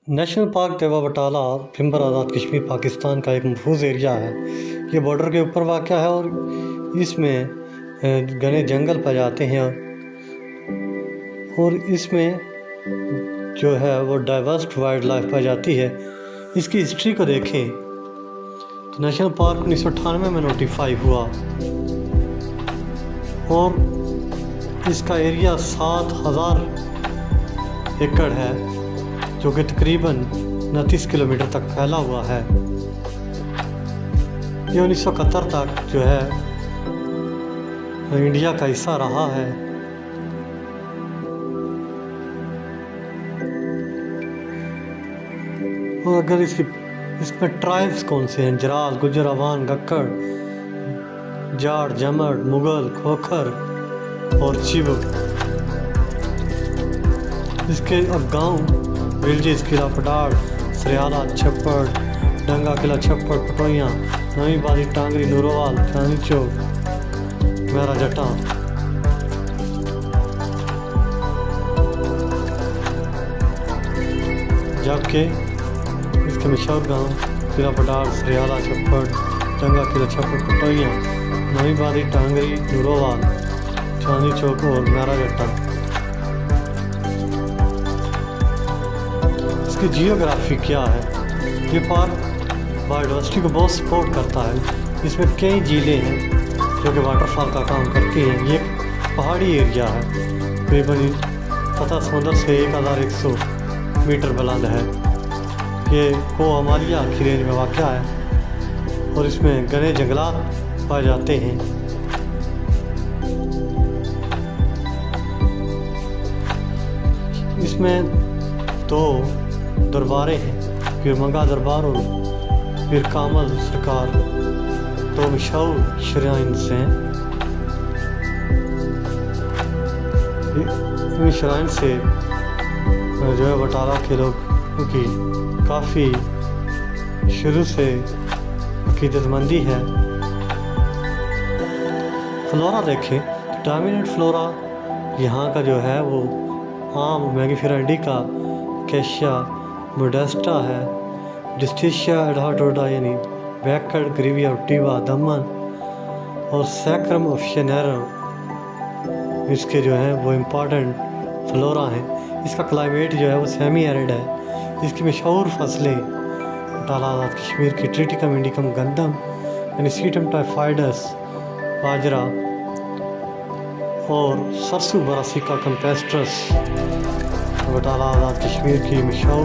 National park देवा बटाला भिंबर आज़ाद कश्मीर पाकिस्तान का एक महफूज एरिया है। ये बॉर्डर के ऊपर वाक़या है और इसमें घने जंगल पाए जाते हैं और इसमें जो है वो डाइवर्स वाइल्ड लाइफ पाई जाती है। इसकी हिस्ट्री को देखें तो नेशनल पार्क 1998 में नोटिफाई हुआ और इसका एरिया 7000 एकड़ है जो कि तकरीबन 29 किलोमीटर तक फैला हुआ है। ये 1971 तक जो है इंडिया का हिस्सा रहा है। और अगर इसमें ट्राइब्स कौन से हैं, जराल, गुज्जर, अवान, गक्कड़, जाट, जमड़, मुगल, खोखर और चिबक। इसके अब गांव विलेजेस किला पटाड़, सरियाला, छप्पड़, डंगा किला, छप्पड़, पटोइयाँ, नवी बादी, टांगरी, नूरोवाल, चांदनी चौक, मेरा जटा। जबकि इसके मशहूर गांव किला पटाड़, सरियाला, छप्पड़, डंगा किला, छप्पड़, पटोइयाँ, नवी बादी, टांगरी, नूरोवाल, चांदनी चौक और मेरा जटा। इसकी जियोग्राफी क्या है? ये पार्क बायोडाइवर्सिटी को बहुत सपोर्ट करता है। इसमें कई झीलें हैं जो कि वाटरफॉल का काम करती हैं। ये पहाड़ी एरिया है, तकरीबन सतह समुद्र से 1100 मीटर बुलंद है। ये कोअमालिया की रेंज में वाक़या है और इसमें घने जंगलात पाए जाते हैं। इसमें 2 दरबारें हैं, पीर मंगा दरबार और पीर कामल सरकार, 2 मशहूर श्राइन्स हैं। इन श्राइन से जो है बटाला के लोग की काफ़ी शुरू से अकीदतमंदी है। फ्लोरा देखें तो डोमिनेंट फ्लोरा यहाँ का जो है वो आम, मैंगीफेरा इंडिका, कैशिया, मोडेस्टा है, डिस्टिशिया एडहाटोडा यानी बैकड़, ग्रीविया, टीवा, दमन और सैक्रम ऑप्शनरम इसके जो हैं वो इम्पॉर्टेंट फ्लोरा हैं। इसका क्लाइमेट जो है वो सेमी एरिड है। इसकी मशहूर फसलें बटाला आज़ाद कश्मीर की ट्रिटिकम इंडिकम, गंदम यानी सीटम टाइफाइडस, बाजरा और सरसों बरासिका कैम्पेस्ट्रस बटाला आज़ाद कश्मीर की मशहूर